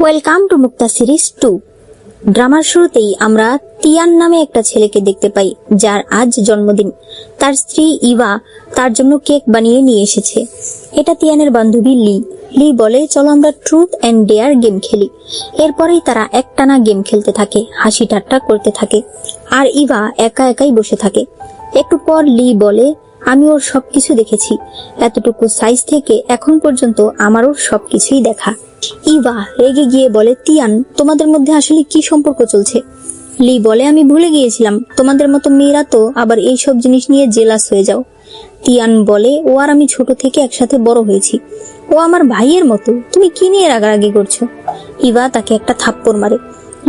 Welcome to Mukta series 2। ড্রামার শুরুতেই আমরা Tian নামে একটা ছেলেকে দেখতে পাই, যার আজ জন্মদিন। তার স্ত্রী ইভা তার জন্য কেক বানিয়ে নিয়ে এসেছে। এটা তিয়ানের বান্ধবী লি। লি বলে, চলো আমরা ট্রুথ এন্ড ডেয়ার গেম খেলি। এরপরেই তারা একটানা গেম খেলতে থাকে, হাসি ঠাট্টা করতে থাকে, আর ইভা একা একাই বসে থাকে। একটু পর লি বলে, আমি ওর সবকিছু দেখেছি, এতটুকু সাইজ থেকে এখন পর্যন্ত আমার ওর সবকিছুই দেখা। ইভা রেগে গিয়ে বলে, তিয়ান, তোমাদের মধ্যে আসলে কি সম্পর্ক চলছে? লি বলে, আমি ভুলে গিয়েছিলাম, তোমাদের মতো মেয়েরা তো আবার এইসব জিনিস নিয়ে জেলাস হয়ে যাও। তিয়ান বলে, ও আর আমি ছোট থেকে একসাথে বড় হয়েছি, ও আমার ভাইয়ের মতো, তুমি কি নিয়ে রাগারাগি করছো? ইভা তাকে একটা থাপ্পড় মারে।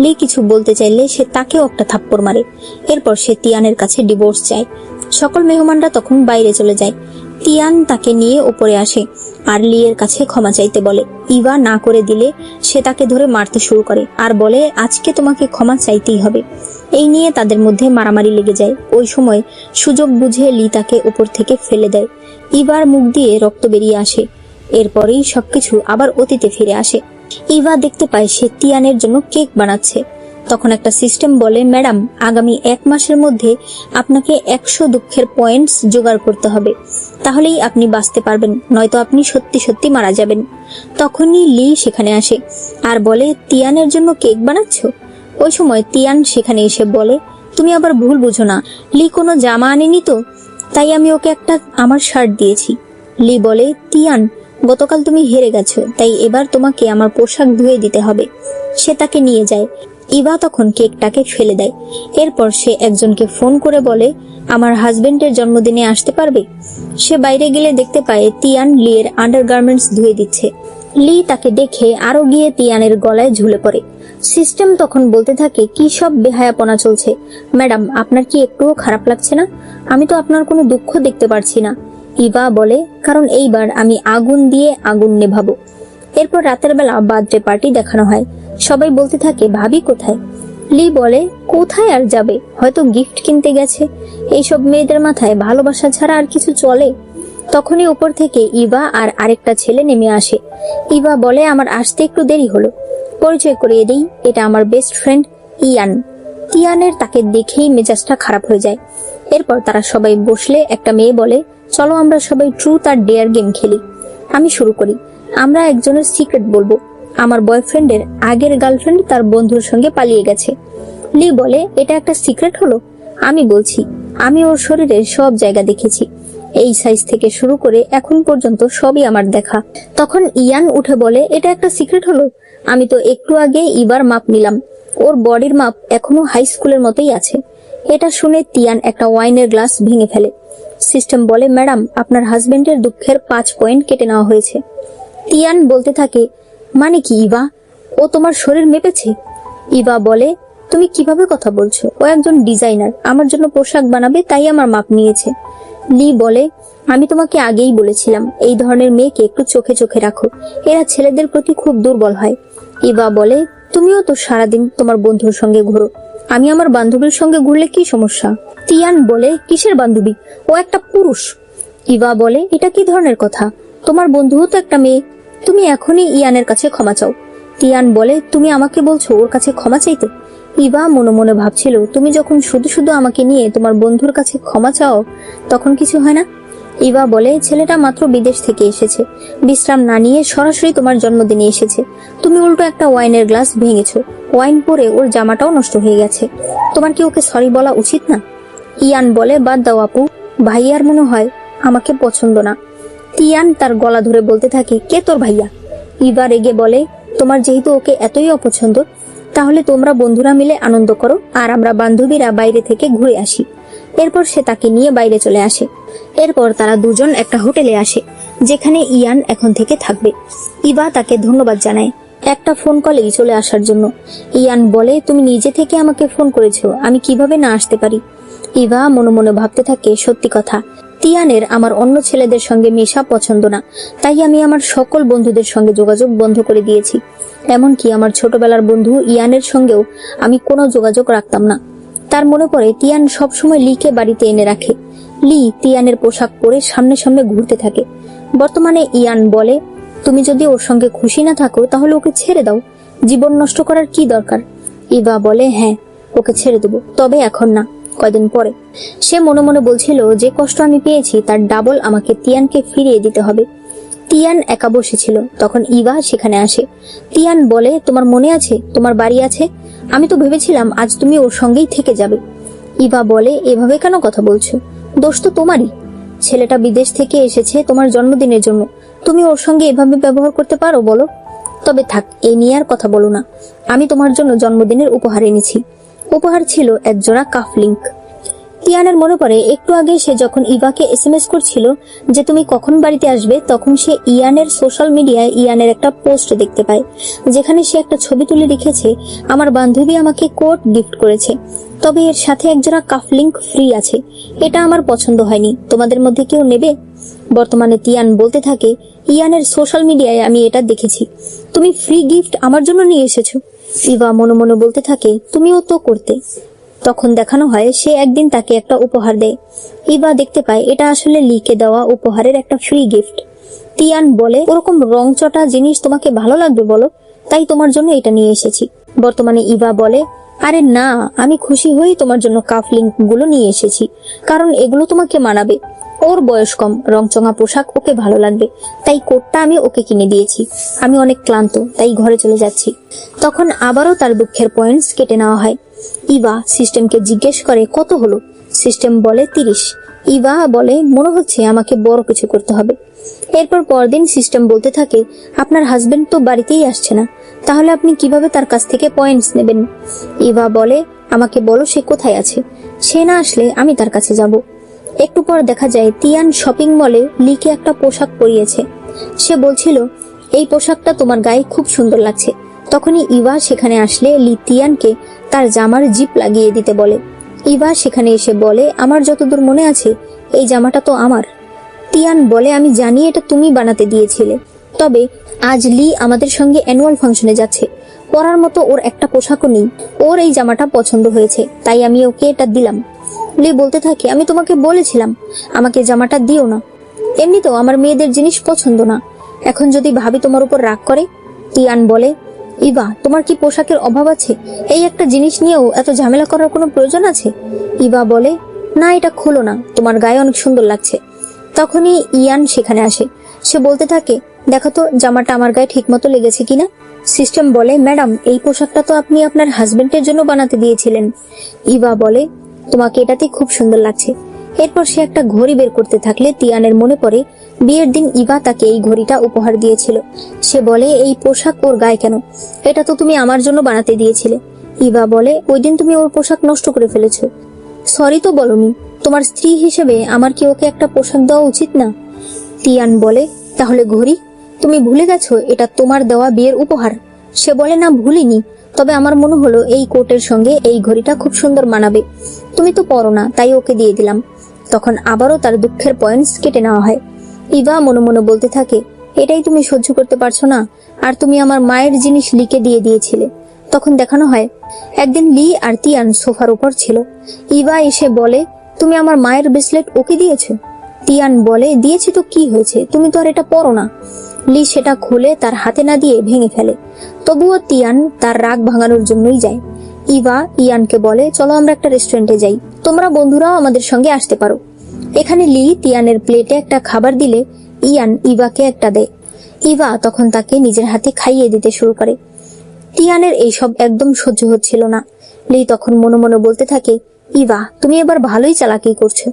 লি কিছু বলতে চাইলে সে তাকেও একটা থাপ্পড় মারে। এরপর সে তিয়ানের কাছে ডিভোর্স চায়। সকল মেহমানরা তখন বাইরে চলে যায়। তিয়ান তাকে নিয়ে উপরে আসে আর লিয়ের কাছে ক্ষমা চাইতে বলে। ইভা না করে দিলে সে তাকে ধরে মারতে শুরু করে আর বলে, আজকে তোমাকে ক্ষমা চাইতেই হবে। এই নিয়ে তাদের মধ্যে মারামারি লেগে যায়। ওই সময় সুযোগ বুঝে লি তাকে উপর থেকে ফেলে দেয়। ইভার মুখ দিয়ে রক্ত বেরিয়ে আসে। এরপরেই সবকিছু আবার অতীতে ফিরে আসে। ইভা দেখতে পায় সে তিয়ানের জন্য কেক বানাচ্ছে। তখন একটা সিস্টেম বলে, ম্যাডাম, আগামী 1 মাসের মধ্যে আপনাকে 100 দুঃখের পয়েন্টস জোগাড় করতে হবে, তাহলেই আপনি বাঁচতে পারবেন, নয়তো আপনি সত্যি সত্যি মারা যাবেন। তখনই লি সেখানে আসে আর বলে, তিয়ানের জন্য কেক বানাচ্ছ? ওই সময় তিয়ান সেখানে এসে বলে, তুমি আবার ভুল বুঝো না, লি কোনো জামা আনেনি তো, তাই আমি ওকে একটা আমার শার্ট দিয়েছি। লি বলে, তিয়ান, গতকাল তুমি হেরে গেছো, তাই এবার তোমাকে আমার পোশাক ধুয়ে দিতে হবে। সে তাকে নিয়ে যায়। ইভা তখন কেকটাকে ফেলে দেয়। এরপর সে একজনকে ফোন করে বলে, আমার হাজবেন্ডের জন্মদিনে আসতে পারবে? সে বাইরে গেলে দেখতে পায় তিয়ান লিয়ের আন্ডারগার্মেন্টস ধুয়ে দিচ্ছে। লি তাকে দেখে আরো গিয়ে তিয়ানের গলায় ঝুলে পড়ে। সিস্টেম তখন বলতে থাকে, কি সব বেহায়াপনা চলছে? ম্যাডাম, আপনার কি একটুও খারাপ লাগছে না? আমি তো আপনার কোনো দুঃখ দেখতে পারছি না। ইভা বলে, কারণ এইবার আমি আগুন দিয়ে আগুন নেভাবো। এরপর রাতের বেলা বার্থডে পার্টি দেখানো হয়। সবাই বলতে থাকে, ভাবি কোথায়? লি বলে, কোথায় আর যাবে, হয়তো গিফট কিনতে গেছে। এইসব মেয়েদের মাথায় ভালোবাসা ছাড়া আর কিছু চলে? তখনই উপর থেকে ইভা আর আরেকটা ছেলে নেমে আসে। ইভা বলে, আমার আসতে একটু দেরি হলো, পরিচয় করিয়ে দেই, এটা আমার বেস্ট ফ্রেন্ড ইয়ান। তিয়ানের তাকে দেখেই মেজাজটা খারাপ হয়ে যায়। এরপর তারা সবাই বসলে একটা মেয়ে বলে, চলো আমরা সবাই ট্রুথ আর ডেয়ার গেম খেলি। আমি শুরু করি। আমরা একজনের সিক্রেট বলবো। আমার বয়ফ্রেন্ডের আগের গার্লফ্রেন্ড তার বন্ধুর সঙ্গে পালিয়ে গেছে। লি বলে, এটা একটা সিক্রেট হলো? আমি বলছি, আমি ওর শরীরের সব জায়গা দেখেছি, এই সাইজ থেকে শুরু করে এখন পর্যন্ত সবই আমার দেখা। তখন ইয়ান উঠে বলে, এটা একটা সিক্রেট হলো? আমি তো একটু আগে ইবার মাপ নিলাম, ওর বডির মাপ এখনো হাই স্কুলের মতোই আছে। এটা শুনে তিয়ান একটা ওয়াইনের গ্লাস ভেঙে ফেলে। সিস্টেম বলে, ম্যাডাম, আপনার হাজবেন্ডের দুঃখের 5 পয়েন্ট কেটে নেওয়া হয়েছে। তিয়ান বলতে থাকে, মানে কি ইভা, ও তোমার শরীর মেপেছে? ইভা বলে, তুমি কিভাবে কথা বলছো? ও একজন ডিজাইনার, আমার জন্য পোশাক বানাবে, তাই আমার মাপ নিয়েছে। লি বলে, আমি তোমাকে আগেই বলেছিলাম, এই ধরনের মেয়েকে একটু চোখে চোখে রাখো, এরা ছেলেদের প্রতি খুব দুর্বল হয়। ইভা বলে, তুমিও তো সারাদিন তোমার বন্ধুর সঙ্গে ঘুরো, আমি আমার বান্ধবীর সঙ্গে ঘুরলে কি সমস্যা? তিয়ান বলে, কিসের বান্ধবী, ও একটা পুরুষ। ইভা বলে, এটা কি ধরনের কথা? তোমার বন্ধুও তো একটা মেয়ে, তুমি এখনই ইয়ানের কাছে ক্ষমা চাও। তিয়ান বলে, তুমি আমাকে বলছো ওর কাছে ক্ষমা চাইতে? ইভা মনে মনে ভাবছিল, তুমি যখন শুধু শুধু আমাকে নিয়ে তোমার বন্ধুর কাছে ক্ষমা চাও, তখন কিছু হয় না? ইভা বলে, ছেলেটা মাত্র বিদেশ থেকে এসেছে, বিশ্রাম না নিয়ে সরাসরি তোমার জন্মদিনে এসেছে, তুমি উল্টো একটা ওয়াইনের গ্লাস ভেঙেছো, ওয়াইন পরে ওর জামাটাও নষ্ট হয়ে গেছে, তোমার কি ওকে সরি বলা উচিত না? ইয়ান বলে, বাদ দাও আপু, ভাইয়ার মনে হয় আমাকে পছন্দ না। তিয়ান তার গলা ধরে বলতে থাকে, কে তোর ভাইয়া? ইভা রেগে বলে, তোমার যেহেতু ওকে এতই অপছন্দ, তাহলে তোমরা বন্ধুরা মিলে আনন্দ করো আর আমরা বান্ধবীরা বাইরে থেকে ঘুরে আসি। এরপর সে তাকে নিয়ে বাইরে চলে আসে। এরপর তারা দুজন একটা হোটেলে আসে, যেখানে ইয়ান এখন থেকে থাকবে। ইভা তাকে ধন্যবাদ জানায় একটা ফোন কলেই চলে আসার জন্য। ইয়ান বলে, তুমি নিজে থেকে আমাকে ফোন করেছো, আমি কিভাবে না আসতে পারি? ইভা মনে মনে ভাবতে থাকে, সত্যি কথা, তিয়ানের আমার অন্য ছেলেদের সঙ্গে মেশা পছন্দ না, তাই আমি আমার সকল বন্ধুদের সঙ্গে যোগাযোগ বন্ধ করে দিয়েছি। এমনকি আমার ছোটবেলার বন্ধু ইয়ানের সঙ্গেও আমি কোনো যোগাযোগ রাখতাম না। তার মনে পড়ে তিয়ান সবসময় লিকে বাড়িতে এনে রাখে। লি তিয়ানের পোশাক পরে সামনে সামনে ঘুরতে থাকে। বর্তমানে ইয়ান বলে, তুমি যদি ওর সঙ্গে খুশি না থাকো তাহলে ওকে ছেড়ে দাও, জীবন নষ্ট করার কি দরকার? ইভা বলে, হ্যাঁ, ওকে ছেড়ে দেবো, তবে এখন না, কয়দিন পরে। সে মনে মনে বলছিল, যে কষ্ট আমি পেয়েছি তার ডাবল আমাকে তিয়ানকে ফিরিয়ে দিতে হবে। তিয়ান একা বসেছিল, তখন ইভা সেখানে আসে। তিয়ান বলে, তোমার মনে আছে তোমার বাড়ি আছে? আমি তো ভেবেছিলাম আজ তুমি ওর সঙ্গেই থেকে যাবে। ইভা বলে, এভাবে কেন কথা বলছো? দোষ তো তোমারই। ছেলেটা বিদেশ থেকে এসেছে তোমার জন্মদিনের জন্য, তুমি ওর সঙ্গে এভাবে ব্যবহার করতে পারো বলো? তবে থাক, এই নিয়ে আর কথা বলো না। আমি তোমার জন্য জন্মদিনের উপহার এনেছি। উপহার ছিল এক জোড়া কাফলিংক। তিয়ানের মনে পড়ে একটু আগে সে যখন ইভাকে এসএমএস করছিল যে তুমি কখন বাড়িতে আসবে, তখন সে ইয়ানের সোশ্যাল মিডিয়ায় ইয়ানের একটা পোস্ট দেখতে পায়, যেখানে সে একটা ছবি তুলে লিখেছে, আমার বান্ধবী আমাকে কোট গিফট করেছে, তবে এর সাথে একজোড়া কাফলিংক ফ্রি আছে। এটা আমার পছন্দ হয়নি, তোমাদের মধ্যে কেউ নেবে? বর্তমানে তিয়ান বলতে থাকে, ইয়ানের সোশ্যাল মিডিয়ায় আমি এটা দেখেছি, তুমি ফ্রি গিফট আমার জন্য নিয়ে এসেছো। ইভা মনে মনে বলতে থাকে, তুমিও তো করতে। তখন দেখানো হয় সে একদিন তাকে একটা উপহার দেয়। ইভা দেখতে পায় এটা আসলে লিকে দেওয়া উপহারের একটা ফ্রি গিফট। তিয়ান বলে, ওরকম রংচটা জিনিস তোমাকে ভালো লাগবে বলো, তাই তোমার জন্য এটা নিয়ে এসেছি। বর্তমানে ইভা বলে, আরে না, আমি খুশি হয়ে তোমার জন্য কাফলিংক গুলো নিয়ে এসেছি, কারণ এগুলো তোমাকে মানাবে। ওর বয়স কম, রংচঙা পোশাক ওকে ভালো লাগবে, তাই কোটটা আমি ওকে কিনে দিয়েছি। আমি অনেক ক্লান্ত, তাই ঘরে চলে যাচ্ছি। তখন আবারও তার দুঃখের পয়েন্টস কেটে নেওয়া হয়। ইভা সিস্টেমকে জিজ্ঞেস করে, কত হলো? সিস্টেম বলে 30। ইভা বলে, মনে হচ্ছে আমাকে বড় কিছু করতে হবে। এরপর পরদিন সিস্টেম বলতে থাকে, আপনার হাজবেন্ড তো বাড়িতেই আসছে না, তাহলে আপনি কিভাবে তার কাছ থেকে পয়েন্টস নেবেন? ইভা বলে, আমাকে বলো সে কোথায় আছে, সে না আসলে আমি তার কাছে যাব। একটু পর দেখা যায় তিয়ান শপিং মলে লিকে একটা পোশাক পরিয়েছে। সে বলছিল, এই পোশাকটা তোমার গায়ে খুব সুন্দর লাগছে। তখনই ইভা সেখানে আসলে লি তিয়ানকে তার জামার জিপ লাগিয়ে দিতে বলে। ইভা সেখানে এসে বলে, আমার যতদূর মনে আছে এই জামাটা তো আমার। তিয়ান বলে, আমি জানি এটা তুমি বানাতে দিয়েছিলে, তবে আজ লি আমাদের সঙ্গে অ্যানুয়াল ফাংশনে যাচ্ছে, পরার মতো ওর একটা পোশাকও নেই। ওর এই জামাটা পছন্দ হয়েছে, তাই আমি ওকে এটা দিলাম। লি বলতে থাকে, আমি তোমাকে বলেছিলাম আমাকে জামাটা দিও না, এমনিতেও আমার মেয়েদের জিনিস পছন্দ না, এখন যদি ভাবি তোমার উপর রাগ করে। তিয়ান বলে, ইভা তোমার কি পোশাকের অভাব আছে? এই একটা জিনিস নিয়েও এত ঝামেলা করার কোনো প্রয়োজন আছে? ইভা বলে, না, এটা খোলো না, তোমার গায়ে অনেক সুন্দর লাগছে। তখনই ইয়ান সেখানে আসে। সে বলতে থাকে, দেখো তো জামাটা আমার গায়ে ঠিক মতো লেগেছে কিনা। সিস্টেম বলে, ম্যাডাম এই পোশাকটা তো আপনি আপনার হাজবেন্ডের জন্য বানাতে দিয়েছিলেন। ইভা বলে, তোমাকে এটাতে খুব সুন্দর লাগছে। এরপর সে একটা ঘড়ি বের করতে থাকলে তিয়ানের মনে পড়ে বিয়ের দিন ইভা তাকে এই ঘড়িটা উপহার দিয়েছিল। সে বলে, এই পোশাক ওর গায়ে কেন? এটা তো তুমি আমার জন্য বানাতে দিয়েছিলে। ইভা বলে, ওই দিন তুমি ওর পোশাক নষ্ট করে ফেলেছো। সরি তো বলনি, তোমার স্ত্রী হিসেবে আমার কি ওকে একটা পোশাক দেওয়া উচিত না? তিয়ান বলে, তাহলে ঘড়ি? তুমি ভুলে গেছো এটা তোমার দেওয়া বিয়ের উপহার? সে বলে, না ভুলিনি, তবে আমার মনে হলো এই কোটের সঙ্গে এই ঘড়িটা খুব সুন্দর মানাবে, তুমি তো পরো না, তাই ওকে দিয়ে দিলাম। তখন আবারও তার দুঃখের পয়েন্টস কেটে নেওয়া হয়। ইভা মনে মনে বলতে থাকে, এটাই তুমি সহ্য করতে পারছো না, আর তুমি আমার মায়ের জিনিস লিকে দিয়ে দিয়েছিলে। তখন দেখানো হয় একদিন লি আর তিয়ান সোফার উপর ছিল। ইভা এসে বলে, তুমি আমার মায়ের ব্রেসলেট ওকে দিয়েছো? তিয়ান বলে, দিয়েছি তো কি হয়েছে, তুমি তো আর এটা পরো না। লি সেটা খুলে তার হাতে না দিয়ে ভেঙে ফেলে। তবুও তিয়ান তার রাগ ভাঙানোর জন্যই যায়। ইভা ইয়ানকে বলে, চলো আমরা একটা রেস্টুরেন্টে যাই, তোমরা বন্ধুরাও আমাদের সঙ্গে আসতে পারো। এখানে লি তিয়ানের প্লেটে একটা খাবার দিলে ইয়ান ইভাকে একটা দেয়। ইভা তখন তাকে নিজের হাতে খাইয়ে দিতে শুরু করে। তিয়ানের এইসব একদম সহ্য হচ্ছিল না। লি তখন মনে মনে বলতে থাকে, ইভা তুমি এবার ভালোই চালাকি করছো।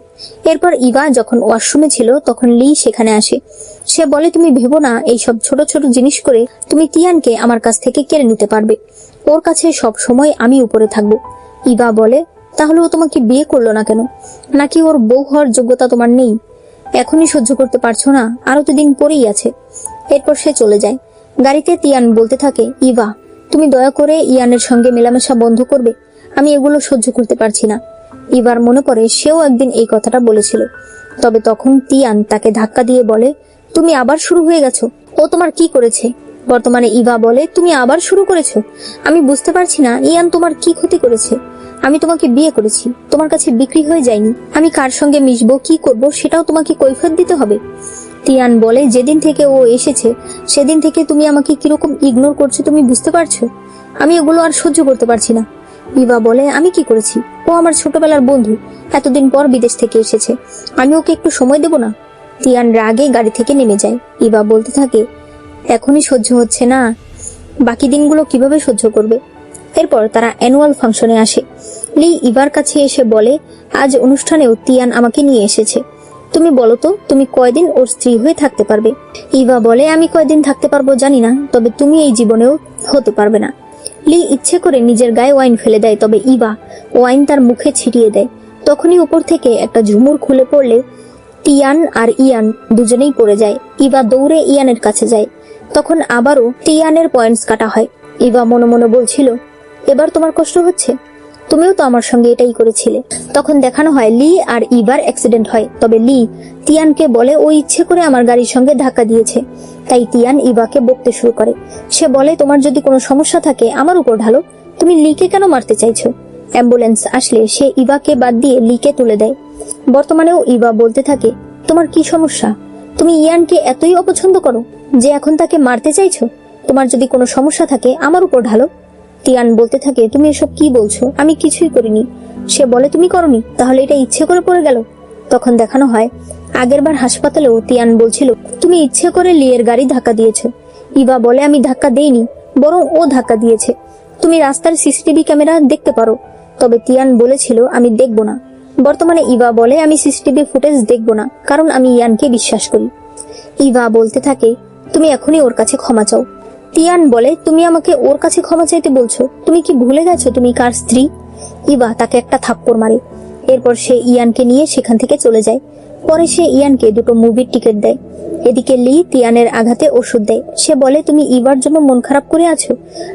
এরপর ইভা যখন ওয়াশরুমে ছিল তখন লি সেখানে আসে। সে বলে, তুমি ভেবো না এইসব ছোট ছোট জিনিস করে তুমি তিয়ানকে আমার কাছ থেকে কেড়ে নিতে পারবে, ওর কাছে সব সময় আমি উপরে থাকবো। ইভা বলে, তাহলে ও তোমাকে বিয়ে করলো না কেন? নাকি ওর বউ হওয়ার যোগ্যতা তোমার নেই? এখনই সহ্য করতে পারছো না, আরো তো দিন পরেই আছে। এরপর সে চলে যায়। গাড়িতে তিয়ান বলতে থাকে, ইভা তুমি দয়া করে ইয়ানের সঙ্গে মেলামেশা বন্ধ করবে, আমি এগুলো সহ্য করতে পারছি না। ইভার মনে পড়ে সেও একদিন এই কথাটা বলেছিল। তবে তখন তিয়ান তাকে ধাক্কা দিয়ে বলে, তুমি আবার শুরু হয়ে গেছো, ও তোমার কি করেছে? বর্তমানে ইভা বলে, তুমি আবার শুরু করেছো? আমি বুঝতে পারছি না ইয়ান তোমার কি ক্ষতি করেছে। আমি তোমাকে বিয়ে করেছি, তোমার কাছে বিক্রি হয়ে যায়নি। আমি কার সঙ্গে মিশবো, কি করব সেটাও তোমাকে কৈফিয়ত দিতে হবে। তিয়ান বলে, যেদিন থেকে ও এসেছে সেদিন থেকে তুমি আমাকে কিরকম ইগনোর করছো তুমি বুঝতে পারছো? আমি এগুলো আর সহ্য করতে পারছি না। ইভা বলে, আমি কি করেছি? ও আমার ছোটবেলার বন্ধু, এতদিন পর বিদেশ থেকে এসেছে, আমি ওকে একটু সময় দেব না? তিয়ান রাগে গাড়ি থেকে নেমে যায়। ইভা বলতে থাকে, এখনই সহ্য হচ্ছে না, বাকি দিনগুলো কিভাবে সহ্য করবে? এরপর তারা অ্যানুয়াল ফাংশনে আসে। লি ইভার কাছে এসে বলে, আজ অনুষ্ঠানেও তিয়ান আমাকে নিয়ে এসেছে, তুমি বলো তো তুমি কয়দিন ওর স্ত্রী হয়ে থাকতে পারবে? ইভা বলে, আমি কয়দিন থাকতে পারবো জানি না, তবে তুমি এই জীবনেও হতে পারবে না। লি ইচ্ছে করে নিজের গায়ে ওয়াইন ফেলে দেয়, তবে ইভা ওয়াইন তার মুখে ছিটিয়ে দেয়। তখনই উপর থেকে একটা ঝুমুর খুলে পড়লে তিয়ান আর ইয়ান দুজনেই পড়ে যায়। ইভা দৌড়ে ইয়ানের কাছে যায়। তখন আবারও তিয়ানের পয়েন্টস কাটা হয়। ইভা মনে মনে বলছিল, এবার তোমার কষ্ট হচ্ছে, তুমিও তো আমার সঙ্গে এটাই করেছিলে। তখন দেখানো হয় লি আর ইভার অ্যাক্সিডেন্ট হয়, তবে লি তিয়ানকে বলে ও ইচ্ছে করে আমার গাড়ির সঙ্গে ধাক্কা দিয়েছে। তাই তিয়ান ইভাকে বকতে শুরু করে। সে বলে, তোমার যদি কোনো সমস্যা থাকে আমার উপর ঢালো, তুমি লিকে কেন মারতে চাইছো? অ্যাম্বুলেন্স আসলে সে ইভাকে বাদ দিয়ে লিকে তুলে দেয়। বর্তমানেও ইভা বলতে থাকে, তোমার কি সমস্যা? তুমি ইয়ানকে এতই অপছন্দ করো যে এখন তাকে মারতে চাইছো? তোমার যদি কোনো সমস্যা থাকে আমার উপর ঢালো। তিয়ান বলতে থাকে, তুমি এসব কি বলছো? আমি কিছুই করিনি। সে বলে, তুমি করনি, তাহলে এটা ইচ্ছে করে পড়ে গেল। তখন দেখানো হয় আগেরবার হাসপাতালেও তিয়ান বলছিল, তুমি ইচ্ছে করে লিয়ের গাড়ি ধাক্কা দিয়েছো। ইভা বলে, আমি ধাক্কা দেইনি, বরং ও ধাক্কা দিয়েছে। তুমি রাস্তার সিসিটিভি ক্যামেরা দেখতে পারো। তবে তিয়ান বলেছিল, আমি দেখব না। বর্তমানে ইভা বলে, আমি সিসিটিভি ফুটেজ দেখব না, কারণ আমি ইয়ানকে বিশ্বাস করি। ইভা বলতে থাকে, তুমি এখনই ওর কাছে ক্ষমা চাও। তিয়ান বলে, তুমি আমাকে ওর কাছে ক্ষমা চাইতে বলছো? তুমি কি ভুলে গেছো তুমি কার স্ত্রী? ইভা তাকে একটা থাপ্পড় মারে। এরপর সে ইয়ানকে নিয়ে সেখান থেকে চলে যায়। পরে সে ইয়ানকে দুটো মুভির টিকিট দেয়। এদিকে লি তিয়ানের আঘাতে ওষুধ দেয়। সে বলে, তুমি ইভার জন্য মন খারাপ করে আছো?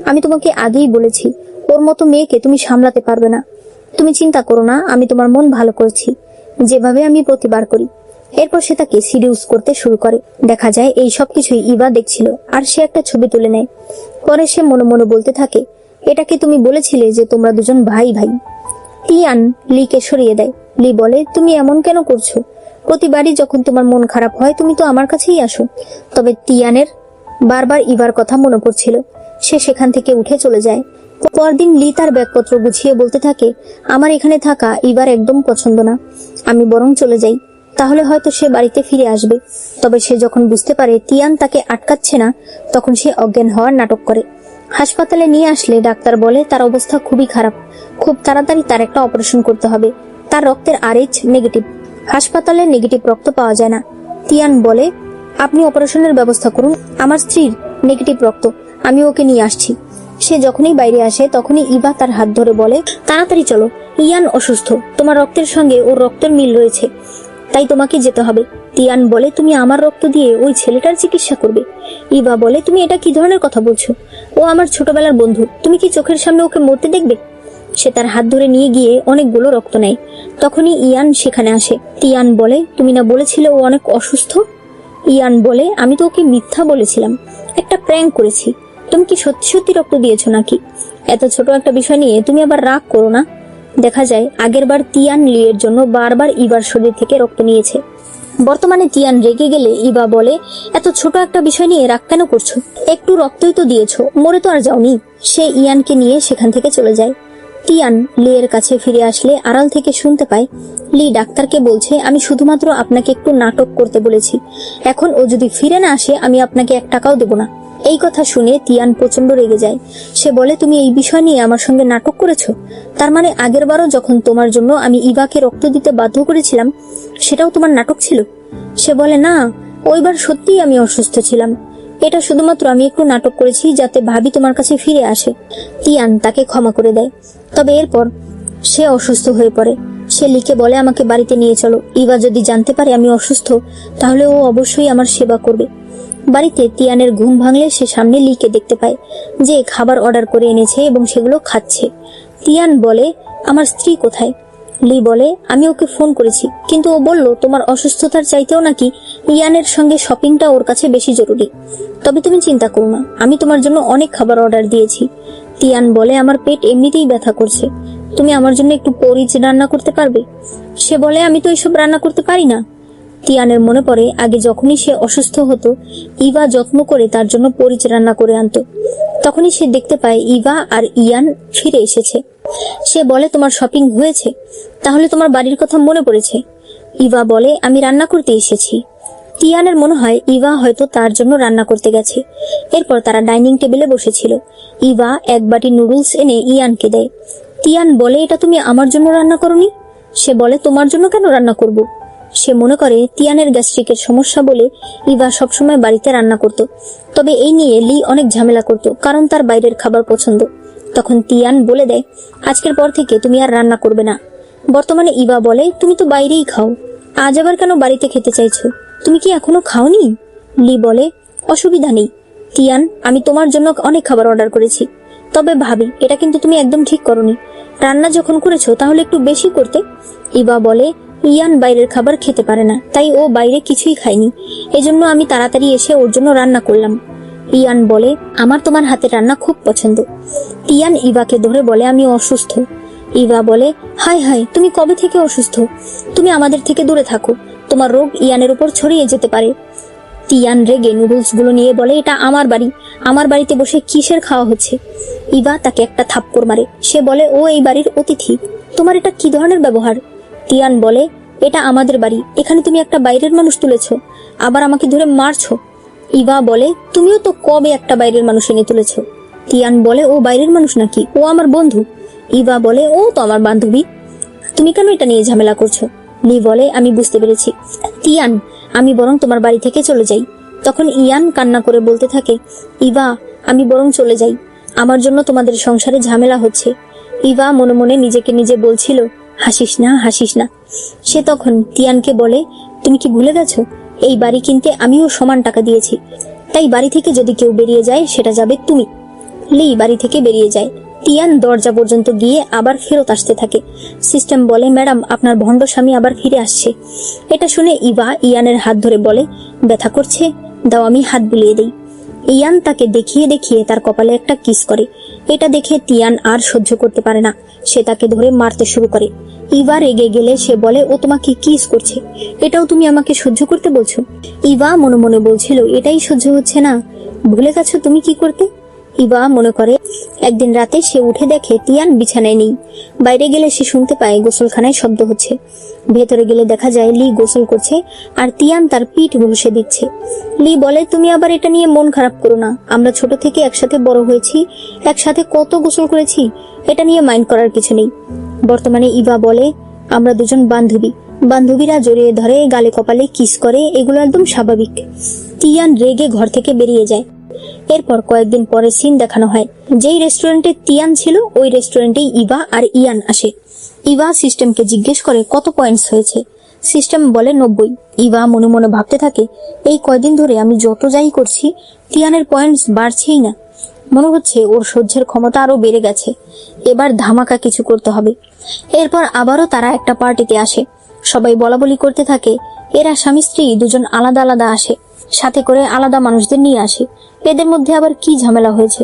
আমি তোমাকে আগেই বলেছি, ওর মতো মেয়েকে তুমি সামলাতে পারবে না। তুমি চিন্তা করো না, আমি তোমার মন ভালো করেছি, যেভাবে আমি প্রতিবার করি। এরপর সে তাকে সিডিউস করতে শুরু করে। দেখা যায় এই সবকিছুই ইভা দেখছিল, আর সে একটা ছবি তুলে নেয়। পরে সে মনে মনে বলতে থাকে, এটাকে তুমি বলেছিলে যে তোমরা দুজন ভাই ভাই। তিয়ান লিকে সরিয়ে দেয়। লি বলে, তুমি এমন কেন করছো? প্রতিবারই যখন তোমার মন খারাপ হয় তুমি তো আমার কাছেই আসো। তবে তিয়ানের বারবার ইভার কথা মনে পড়ছিল। সে সেখান থেকে উঠে চলে যায়। পরদিন লি তার ব্যাগপত্র গুছিয়ে বলতে থাকে, আমার এখানে থাকা ইভার একদম পছন্দ না, আমি বরং চলে যাই, তাহলে হয়তো সে বাড়িতে ফিরে আসবে। তবে সে যখন বুঝতে পারে তিয়ান তাকে আটকাচ্ছে না, তখন সে অজ্ঞান হওয়ার নাটক করে। হাসপাতালে নিয়ে আসলে ডাক্তার বলে তার অবস্থা খুবই খারাপ, খুব তাড়াতাড়ি তার একটা অপারেশন করতে হবে। তার রক্তের RH নেগেটিভ। হাসপাতালে নেগেটিভ রক্ত পাওয়া যায় না। তিয়ান বলে, আপনি অপারেশনের ব্যবস্থা করুন, আমার স্ত্রীর নেগেটিভ রক্ত, আমি ওকে নিয়ে আসছি। সে যখনই বাইরে আসে তখনই ইভা তার হাত ধরে বলে, তাড়াতাড়ি চলো, ইয়ান অসুস্থ, তোমার রক্তের সঙ্গে ওর রক্তের মিল রয়েছে, তাই তোমাকে যেতে হবে। তিয়ান বলে, তুমি আমার রক্ত দিয়ে ওই ছেলেটার চিকিৎসা করবে? ইভা বলে, তুমি এটা কি ধরনের কথা বলছো? ও আমার ছোটবেলার বন্ধু, তুমি কি চোখের সামনে ওকে মরতে দেখবে? সে তার হাত ধরে নিয়ে গিয়ে অনেকগুলো রক্ত নেয়। তখনই ইয়ান সেখানে আসে। তিয়ান বলে, তুমি না বলেছিলে ও অনেক অসুস্থ? ইয়ান বলে, আমি তো ওকে মিথ্যা বলেছিলাম, একটা প্র্যাঙ্ক করেছি। তুমি কি সত্যি সত্যি রক্ত দিয়েছো নাকি? এত ছোট একটা বিষয় নিয়ে তুমি আবার রাগ করো না। দেখা যায় আগেরবার তিয়ান লিয়ের জন্য বারবার ইভার শরীর থেকে রক্ত নিয়েছে। বর্তমানে তিয়ান রেগে গেলে ইভা বলে, এত ছোট একটা বিষয় নিয়ে রাগ কেন করছো? একটু রক্তই তো দিয়েছো, মরে তো আর যাওনি। সে ইয়ানকে নিয়ে সেখান থেকে চলে যায়। তিয়ান লিয়ের কাছে ফিরে আসলে আড়াল থেকে শুনতে পায় লি ডাক্তারকে বলছে, আমি শুধুমাত্র আপনাকে একটু নাটক করতে বলেছি, এখন ও যদি ফিরে না আসে আমি আপনাকে 1 টাকাও দেব না। এই কথা শুনে তিয়ান প্রচন্ড রেগে যায়। সে বলে, তুমি এই বিষয় নিয়ে আমার সঙ্গে নাটক করেছো? তার মানে আগেরবারও যখন তোমার জন্য আমি ইভাকে রক্ত দিতে বাধ্য করেছিলাম সেটাও তোমার নাটক ছিল? সে বলে, না, ওইবার সত্যিই আমি অসুস্থ ছিলাম, এটা শুধুমাত্র আমি একটু নাটক করেছি যাতে ভাবি তোমার কাছে ফিরে আসে। তিয়ান তাকে ক্ষমা করে দেয়। তবে এরপর সে অসুস্থ হয়ে পড়ে। সে লিকে বলে, আমাকে বাড়িতে নিয়ে চলো, ইভা যদি জানতে পারে আমি অসুস্থ তাহলে ও অবশ্যই আমার সেবা করবে। বাড়িতে তিয়ানের ঘুম ভাঙলে সে সামনে লিকে দেখতে পায় যে খাবার অর্ডার করে এনেছে এবং সেগুলো খাচ্ছে। তিয়ান বলে, আমার স্ত্রী কোথায়? লি বলে, আমি ওকে ফোন করেছি, কিন্তু ও বলল তোমার অসুস্থতার চাইতেও নাকি ইয়ানের সঙ্গে শপিংটা ওর কাছে বেশি জরুরি। তবে তুমি চিন্তা করো না, আমি তোমার জন্য অনেক খাবার অর্ডার দিয়েছি। তিয়ান বলে, আমার পেট এমনিতেই ব্যথা করছে, তুমি আমার জন্য একটু পরিচ রান্না করতে পারবে? সে বলে, আমি তো এসব রান্না করতে পারি না। তিয়ানের মনে পড়ে আগে যখনই সে অসুস্থ হতো ইভা যত্ন করে তার জন্য পরিচ রান্না করে আনতো। তখনই সে দেখতে পায় ইভা আর ইয়ান ফিরে এসেছে। সে বলে, তোমার শপিং হয়েছে? তাহলে তোমার বাড়ির কথা মনে পড়েছে? ইভা বলে, আমি রান্না করতে এসেছি। তিয়ানের মনে হয় ইভা হয়তো তার জন্য রান্না করতে গেছে। এরপর তারা ডাইনিং টেবিলে বসেছিল। ইভা এক বাটি নুডলস এনে ইয়ানকে দেয়। তিয়ান বলে, এটা তুমি আমার জন্য রান্না করনি? সে বলে, তোমার জন্য কেন রান্না করব? সে মনে করে তিয়ানের গ্যাস্ট্রিকের সমস্যা বলে ইভা সবসময় বাড়িতে রান্না করত। তবে এই নিয়ে লি অনেক ঝামেলা করত, কারণ তার বাইরের খাবার পছন্দ। তখন তিয়ান বলে দেয়, আজকের পর থেকে তুমি আর রান্না করবে না। বর্তমানে ইভা বলে, তুমি তো বাইরেই খাও, আজ আবার কেন বাড়িতে খেতে চাইছো? তুমি কি এখনো খাওনি? লি বলে, অসুবিধা নেই তিয়ান, আমি তোমার জন্য অনেক খাবার অর্ডার করেছি। তবে ভাবি, এটা কিন্তু তুমি একদম ঠিক করনি। রান্না যখন করেছো তাহলে একটু বেশি করতে। ইভা বলে, ইয়ান বাইরের খাবার খেতে পারে না, তাই ও বাইরে কিছুই খায়নি, এজন্য আমি তাড়াতাড়ি এসে ওর জন্য রান্না করলাম। ইয়ান বলে, আমার তোমার হাতের রান্না খুব পছন্দ। তিয়ান ইভাকে ধরে বলে, আমি অসুস্থ। ইভা বলে, হায় হায়, তুমি কবে থেকে অসুস্থ? তুমি আমাদের থেকে দূরে থাকো, তোমার রোগ ইয়ানের উপর ছড়িয়ে যেতে পারে। তিয়ান রেগে নুডলস গুলো নিয়ে বলে, এটা আমার বাড়ি, আমার বাড়িতে বসে কিসের খাওয়া হচ্ছে? ইভা তাকে একটা থাপ্পড় মারে। সে বলে, ও এই বাড়ির অতিথি, তোমার এটা কি ধরনের ব্যবহার? তিয়ান বলে, এটা আমাদের বাড়ি, এখানে তুমি একটা বাইরের মানুষ তুলেছো, আবার আমাকে ধরে মারছো। ইভা বলে, তুমিও তো কবে একটা বাইরের মানুষ এনে তুলেছো। তিয়ান বলে, ও বাইরের মানুষ নাকি? ও আমার বন্ধু। ইভা বলে, ও তো আমার বান্ধবী, তুমি কেন এটা নিয়ে ঝামেলা করছো? লি বলে, আমি বুঝতে পেরেছি তিয়ান, আমি বরং তোমার বাড়ি থেকে চলে যাই। তখন ইয়ান কান্না করে বলতে থাকে, ইভা, আমি বরং চলে যাই, আমার জন্য তোমাদের সংসারে ঝামেলা হচ্ছে। ইভা মনে মনে নিজেকে নিজে বলছিল, হাসিস না, হাসিস না। সে তখন তিয়ানকে বলে, তুমি কি ভুলে গেছো, এই বাড়ি কিনতে আমিও সমান টাকা দিয়েছি, তাই বাড়ি থেকে যদি কেউ বেরিয়ে যায় সেটা যাবে তুমি। লি বাড়ি থেকে বেরিয়ে যায়। তিয়ান দরজা পর্যন্ত গিয়ে আবার ফেরত আসতে থাকে। সিস্টেম বলে, ম্যাডাম, আপনার ভণ্ড স্বামী আবার ফিরে আসছে। এটা শুনে ইভা ইয়ানের হাত ধরে বলে, ব্যথা করছে? দাও আমি হাত বুলিয়ে দেই। ইয়ান তাকে দেখিয়ে দেখিয়ে তার কপালে একটা কিস করে। এটা দেখে তিয়ান আর সহ্য করতে পারে না, সে তাকে ধরে মারতে শুরু করে। ইভা রেগে গেলে সে বলে, ও তোমাকে কিস করছে, এটাও তুমি আমাকে সহ্য করতে বলছো? ইভা মনে মনে বলছিল, এটাই সহ্য হচ্ছে না, ভুলে গেছো তুমি কি করতে? ইভা মনে করে একদিন রাতে সে উঠে দেখে তিয়ান বিছানায় নেই। বাইরে গেলে সে শুনতে পায় গোসলখানায় শব্দ হচ্ছে। ভেতরে গেলে দেখা যায় লি গোসল করছে আর তিয়ান তার পিঠ ঘষে দিচ্ছে। লি বলে, তুমি আবার এটা নিয়ে মন খারাপ করো না, আমরা ছোট থেকে একসাথে বড় হয়েছি, একসাথে কত গোসল করেছি, এটা নিয়ে মাইন্ড করার কিছু নেই। বর্তমানে ইভা বলে, আমরা দুজন বান্ধবী, বান্ধবীরা জড়িয়ে ধরে, গালে কপালে কিস করে, এগুলো একদম স্বাভাবিক। তিয়ান রেগে ঘর থেকে বেরিয়ে যায়। এরপর কয়েকদিন পরে সিন দেখানো হয়, যেই রেস্টুরেন্টে তিয়ান ছিল ওই রেস্টুরেন্টেই ইভা আর ইয়ান আসে। ইভা সিস্টেমকে জিজ্ঞেস করে কত পয়েন্টস হয়েছে। সিস্টেম বলে 90। ইভা মনে মনে ভাবতে থাকে, এই কয়দিন ধরে আমি যত যাই করছি তিয়ানের পয়েন্টস বাড়ছেই না, মনে হচ্ছে ওর সহ্যের ক্ষমতা আরো বেড়ে গেছে, এবার ধামাকা কিছু করতে হবে। এরপর আবারও তারা একটা পার্টিতে আসে। সবাই বলাবলি করতে থাকে, এরা স্বামী স্ত্রী দুজন আলাদা আলাদা আসে, সাথে করে আলাদা মানুষদের নিয়ে আসে, এদের মধ্যে আবার কি ঝামেলা হয়েছে।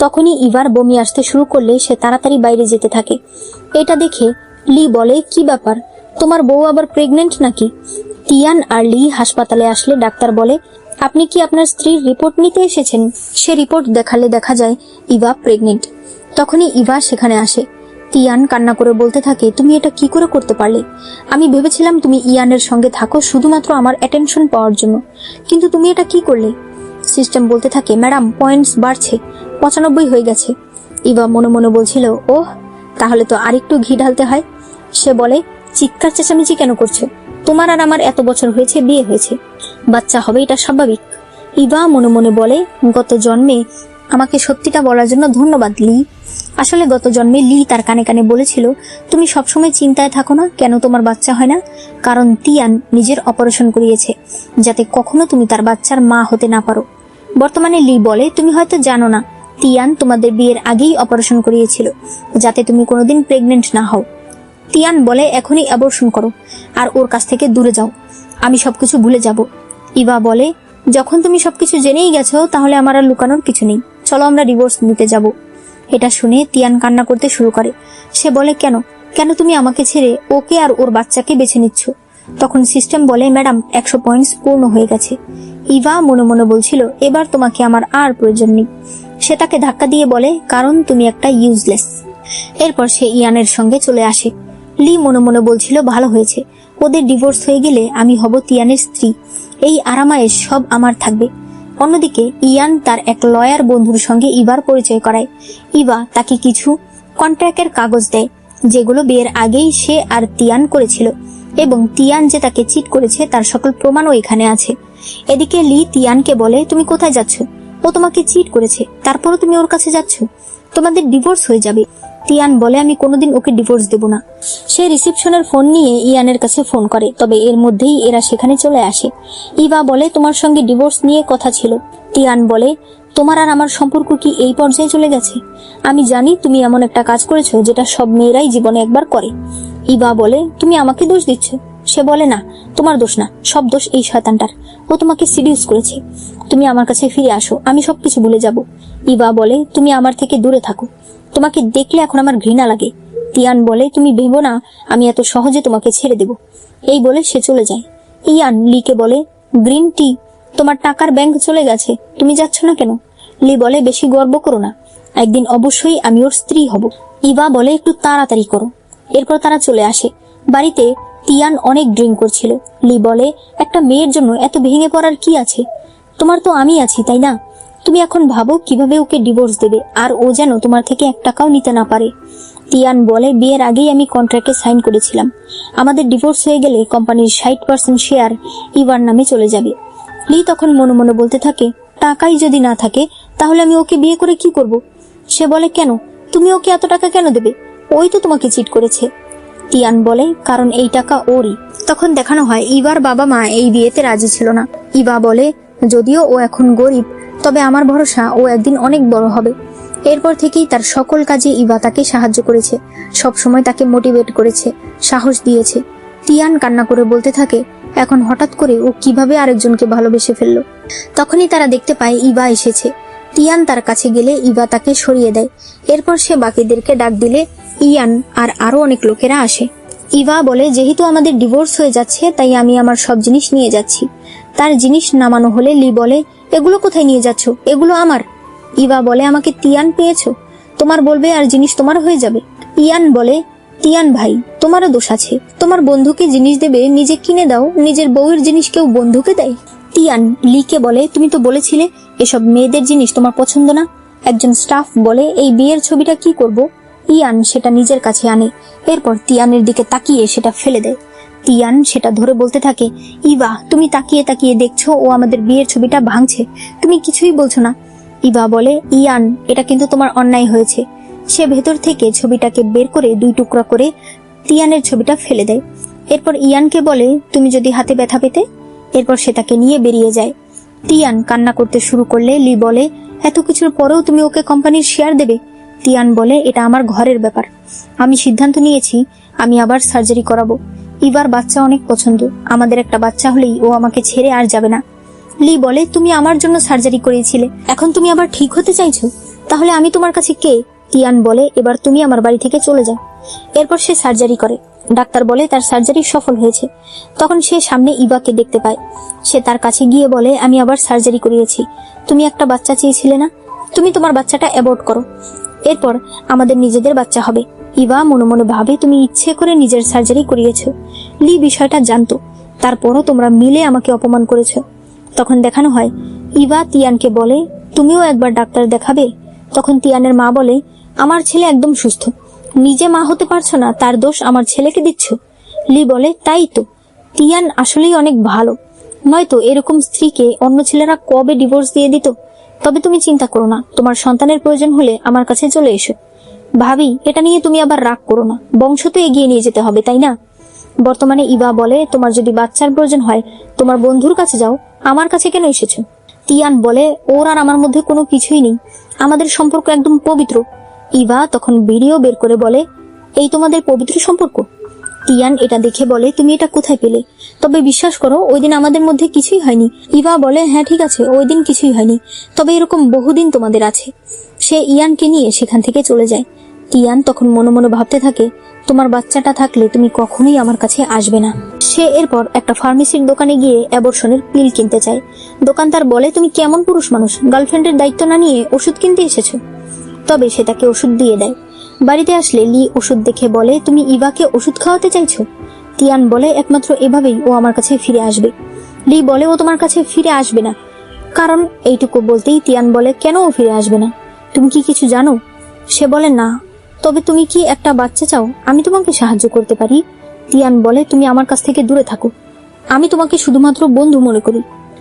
তখনই ইভার বমি আসতে শুরু করলে সে তাড়াতাড়ি বাইরে যেতে থাকে। এটা দেখে লি বলে, কি ব্যাপার, তোমার বউ আবার প্রেগনেন্ট নাকি? তিয়ান আর লি হাসপাতালে আসলে ডাক্তার বলে, আপনি কি আপনার স্ত্রীর রিপোর্ট নিতে এসেছেন? সে রিপোর্ট দেখালে দেখা যায় ইভা প্রেগনেন্ট। তখনই ইভা সেখানে আসে। তিয়ান কান্না করে বলতে থাকে, তুমি এটা কি করে করতে পারলে? আমি ভেবেছিলাম তুমি ইয়ানের সঙ্গে থাকো শুধুমাত্র আমার অ্যাটেনশন পাওয়ার জন্য, কিন্তু তুমি এটা কি করলে? সিস্টেম বলতে থাকে, ম্যাডাম, পয়েন্টস বাড়ছে, 95 হয়ে গেছে। ইভা মনে মনে বলছিল, ওহ, তাহলে তো আরেকটু ঘি ঢালতে হয়। সে বলে, চিৎকার চেঁচামেচি কেন করছো? তোমার আর আমার এত বছর হয়েছে, বিয়ে হয়েছে, বাচ্চা হবে, এটা স্বাভাবিক। ইভা মনে মনে বলে, গত জন্মে আমাকে সত্যিটা বলার জন্য ধন্যবাদ লি। আসলে গত জন্মে লি তার কানে কানে বলেছিল, তুমি সবসময় চিন্তায় থাকো না কেন তোমার বাচ্চা হয় না, কারণ তিয়ান নিজের অপারেশন করিয়েছে যাতে কখনো তুমি তার বাচ্চার মা হতে না পারো। বর্তমানে লি বলে, তুমি হয়তো জানো না, তিয়ান তোমাদের বিয়ের আগেই অপারেশন করিয়েছিল যাতে তুমি কোনোদিন প্রেগনেন্ট না হও। তিয়ান বলে, এখনই অ্যাবর্শন করো আর ওর কাছ থেকে দূরে যাও, আমি সবকিছু ভুলে যাব। ইভা বলে, যখন তুমি সবকিছু জেনেই গেছো তাহলে আমার আর লুকানোর কিছু নেই, চলো আমরা ডিভোর্স নিতে যাব। এটা শুনে তিয়ান কান্না করতে শুরু করে। সে বলে, কেন কেন তুমি আমাকে ছেড়ে ওকে আর ওর বাচ্চাকে বেছে নিচ্ছ? তখন সিস্টেম বলে, ম্যাডাম 100 পয়েন্টস পূর্ণ হয়ে গেছে। ইভা মনে মনে বলছিল, এবার তোমাকে আমার আর প্রয়োজন নেই। সে তাকে ধাক্কা দিয়ে বলে, কারণ তুমি একটা ইউজলেস। এরপর সে ইয়ানের সঙ্গে চলে আসে। লি মনে মনে বলছিল, ভালো হয়েছে, ওদের ডিভোর্স হয়ে গেলে আমি হব তিয়ানের স্ত্রী, এই আরামায়েশ সব আমার থাকবে। অন্যদিকে ইয়ান তার এক লয়ার বন্ধুর সঙ্গে ইভার পরিচয় করায়। ইভা তাকে কিছু কন্ট্রাক্টের কাগজ দেয়, যেগুলো বিয়ের আগেই সে আর তিয়ান করেছিল, এবং তিয়ান যে তাকে চিট করেছে তার সকল প্রমাণও এখানে আছে। এদিকে লি তিয়ানকে বলে, তুমি কোথায় যাচ্ছ? ও তোমাকে চিট করেছে, তারপরও তুমি ওর কাছে যাচ্ছ, তোমাদের ডিভোর্স হয়ে যাবে। তিয়ান বলে, আমি কোনোদিন ওকে ডিভোর্স দেব না। সে রিসেপশনের ফোন নিয়ে ইয়ানের কাছে ফোন করে, তবে এর মধ্যেই এরা সেখানে চলে আসে। ইভা বলে, তোমার সঙ্গে ডিভোর্স নিয়ে কথা ছিল। তিয়ান বলে, তোমার আর আমার সম্পর্ক কি এই পর্যায়ে চলে গেছে? আমি জানি তুমি এমন একটা কাজ করেছো যেটা সব মেয়েরাই জীবনে একবার করে। ইভা বলে, তুমি আমাকে দোষ দিচ্ছ? সে বলে, না, তোমার দোষ না, সব দোষ এই শয়তানটার। ও তোমাকে সিডিউস করেছে। তুমি আমার কাছে ফিরে আসো, আমি সবকিছু ভুলে যাব। ইভা বলে, তুমি আমার থেকে দূরে থাকো, তোমাকে দেখলে এখন আমার ঘৃণা লাগে। তিয়ান বলে, তুমি ভেবো না আমি এত সহজে তোমাকে ছেড়ে দেব। এই বলে সে চলে যায়। ইয়ান লিকে বলে, গ্রিন টি, তোমার টাকার ব্যাংক চলে গেছে, তুমি যাচ্ছ না কেন? লি বলে, বেশি গর্ব করো না, একদিন অবশ্যই আমি ওর স্ত্রী হব। ইভা বলে, একটু তাড়াতাড়ি করো। এরপর তারা চলে আসে। বাড়িতে তিয়ান অনেক ড্রিঙ্ক করছিল। লি বলে, একটা মেয়ের জন্য এত ভেঙে পড়ার কি আছে? তোমার তো আমি আছি, তাই না? তুমি এখন ভাবো কিভাবে ওকে ডিভোর্স দেবে, আর ও যেন তোমার থেকে 1 টাকাও নিতে না পারে। তিয়ান বলে, বিয়ের আগেই আমি কন্ট্রাক্টে সাইন করেছিলাম, আমাদের ডিভোর্স হয়ে গেলে কোম্পানির 60% শেয়ার ইভার নামে চলে যাবে। লি তখন মনে মনে বলতে থাকে, টাকাই যদি না থাকে তাহলে আমি ওকে বিয়ে করে কি করব? সে বলে, কেন? তুমি ওকে এত টাকা কেন দেবে? ওই তো তোমাকে চিট করেছে। তিয়ান বলে, কারণ এই টাকা ওরই। তখন দেখানো হয় ইভার বাবা মা এই বিয়েতে রাজি ছিল না। ইভা বলে, যদিও ও এখন গরিব, তবে আমার ভরসা ও একদিন অনেক বড় হবে। এরপর থেকেই তার সকল কাজে ইভা তাকে সাহায্য করেছে, সব সময় তাকে মোটিভেট করেছে, সাহস দিয়েছে। তিয়ান কান্না করে বলতে থাকে, এখন হঠাৎ করে ও কিভাবে আরেকজনকে ভালোবেসে ফেললো। তখনই তারা দেখতে পায় ইভা এসেছে। তিয়ান তার কাছে গেলে ইভা তাকে সরিয়ে দেয়। এরপর সে বাকিদেরকে ডাক দিলে ইয়ান আর আরো অনেক লোকেরা আসে। ইভা বলে, যেহেতু আমাদের ডিভোর্স হয়ে যাচ্ছে তাই আমি আমার সব জিনিস নিয়ে যাচ্ছি। তার জিনিস নামানো হলে লি বলে, এগুলো কোথায় নিয়ে যাচ্ছ? এগুলো আমার। ইভা বলে, আমাকে তিয়ান পেয়েছো, তোমার বলবে আর জিনিস তোমার হয়ে যাবে। ইয়ান বলে, তিয়ান ভাই, তোমারও দোষ আছে, তোমার বন্ধুকে জিনিস দেবে, নিজে কিনে দাও, নিজের বউয়ের জিনিস কেউ বন্ধুকে দেয়? তিয়ান লিকে বলে, তুমি তো বলেছিলে এসব মেয়েদের জিনিস তোমার পছন্দ না। একজন স্টাফ বলে, এই বিয়ের ছবিটা কি করব? ইয়ান সেটা নিজের কাছে আনে, এরপর তিয়ানের দিকে তাকিয়ে সেটা ফেলে দেয়। তিয়ান সেটা ধরে বলতে থাকে, ইভা, তুমি তাকিয়ে তাকিয়ে দেখছো ও আমাদের বিয়ের ছবিটা ভাঙছে, তুমি কিছুই বলছো না। ইভা বলে, ইয়ান, এটা কিন্তু তোমার অন্যায় হয়েছে। সে ভেতর থেকে ছবিটাকে বের করে 2 টুকরা করে তিয়ানের ছবিটা ফেলে দেয়। এরপর ইয়ানকে বলে, তুমি যদি হাতে ব্যথা পেতে। এরপর সে তাকে নিয়ে বেরিয়ে যায়। তিয়ান কান্না করতে শুরু করলে লি বলে, এত কিছুর পরেও তুমি ওকে কোম্পানির শেয়ার দেবে? তিয়ান বলে, এটা আমার ঘরের ব্যাপার, আমি সিদ্ধান্ত নিয়েছি আমি আবার সার্জারি করাবো। ইভার বাচ্চা অনেক পছন্দ, আমাদের একটা বাচ্চা হলেই ও আমাকে ছেড়ে আর যাবে না। লি বলে, তুমি আমার জন্য সার্জারি করিয়েছিলে, এখন তুমি আবার ঠিক হতে চাইছো? তাহলে আমি তোমার কাছে কে? তিয়ান বলে, এবার তুমি আমার বাড়ি থেকে চলে যাও। এরপর সে সার্জারি করে। ডাক্তার বলে তার সার্জারি সফল হয়েছে। তখন সে সামনে ইভাকে দেখতে পায়। সে তার কাছে গিয়ে বলে, আমি আবার সার্জারি করিয়েছি, তুমি একটা বাচ্চা চেয়েছিলে না, তুমি তোমার বাচ্চাটা অ্যাবর্ট করো, এরপর আমাদের নিজেদের বাচ্চা হবে। ইভা মনে মনে ভাবে, তুমি ইচ্ছে করে নিজের সার্জারি করিয়েছো। লি বিষয়টা জানতো, তারপরও তোমরা মিলে আমাকে অপমান করেছো। তখন দেখানো হয় ইভা তিয়ানকে বলে, তুমিও একবার ডাক্তার দেখাবে। তখন তিয়ানের মা বলে, আমার ছেলে একদম সুস্থ, নিজে মা হতে পারছো না, তার দোষ আমার ছেলেকে দিচ্ছ। লি বলে, তাই তো, তিয়ান আসলেই অনেক ভালো, নয়তো এরকম স্ত্রীকে অন্য ছেলেরা কবে ডিভোর্স দিয়ে দিত। তবে তুমি চিন্তা করো না, তোমার সন্তানের প্রয়োজন হলে আমার কাছে চলে এসো। ভাবি, এটা নিয়ে তুমি আবার রাগ করো না, বংশ তো এগিয়ে নিয়ে যেতে হবে, তাই না? বর্তমানে ইভা বলে, তোমার যদি বাচ্চার প্রয়োজন হয় তোমার বন্ধুর কাছে যাও, আমার কাছে কেন এসেছো? তিয়ান বলে, ওর আর আমার মধ্যে কোনো কিছুই নেই, আমাদের সম্পর্ক একদম পবিত্র। ইভা তখন ভিডিও বের করে বলে, এই তোমাদের পবিত্র সম্পর্ক? তিয়ান এটা দেখে বলে, তুমি এটা কোথায় পেলে? তবে বিশ্বাস করো, ওই দিন আমাদের মধ্যে কিছুই হয়নি। ইভা বলে, হ্যাঁ ঠিক আছে, ওই দিন কিছুই হয়নি, তবে এরকম বহুদিন তোমাদের আছে। সে ইয়ানকে নিয়ে সেখান থেকে চলে যায়। তিয়ান তখন মনে মনে ভাবতে থাকে, তোমার বাচ্চাটা থাকলে তুমি কখনোই আমার কাছে আসবে না। সে এরপর একটা ফার্মেসির দোকানে গিয়ে অ্যাবর্শনের পিল কিনতে চায়। দোকানদার বলে, তুমি কেমন পুরুষ মানুষ, গার্লফ্রেন্ডের দায়িত্ব না নিয়ে ওষুধ কিনতে এসেছো। তবে সে তাকে ওষুধ দিয়ে দেয়। বাড়িতে আসলে লি ওষুধ দেখে বলে, তুমি ইভাকে ওষুধ খাওয়াতে চাইছো? তিয়ান বলে, একমাত্র এভাবেই ও আমার কাছে ফিরে আসবে। লি বলে, ও তোমার কাছে ফিরে আসবে না। কারণ এইটুকু বলতেই তিয়ান বলে, কেন ও ফিরে আসবে না? তুমি কি কিছু জানো? সে বলে, না। তবে তুমি কি একটা বাচ্চা চাও? আমি তোমাকে সাহায্য করতে পারি। তিয়ান বলে, তুমি আমার কাছ থেকে দূরে থাকো, আমি তোমাকে শুধুমাত্র বন্ধু মনে করি।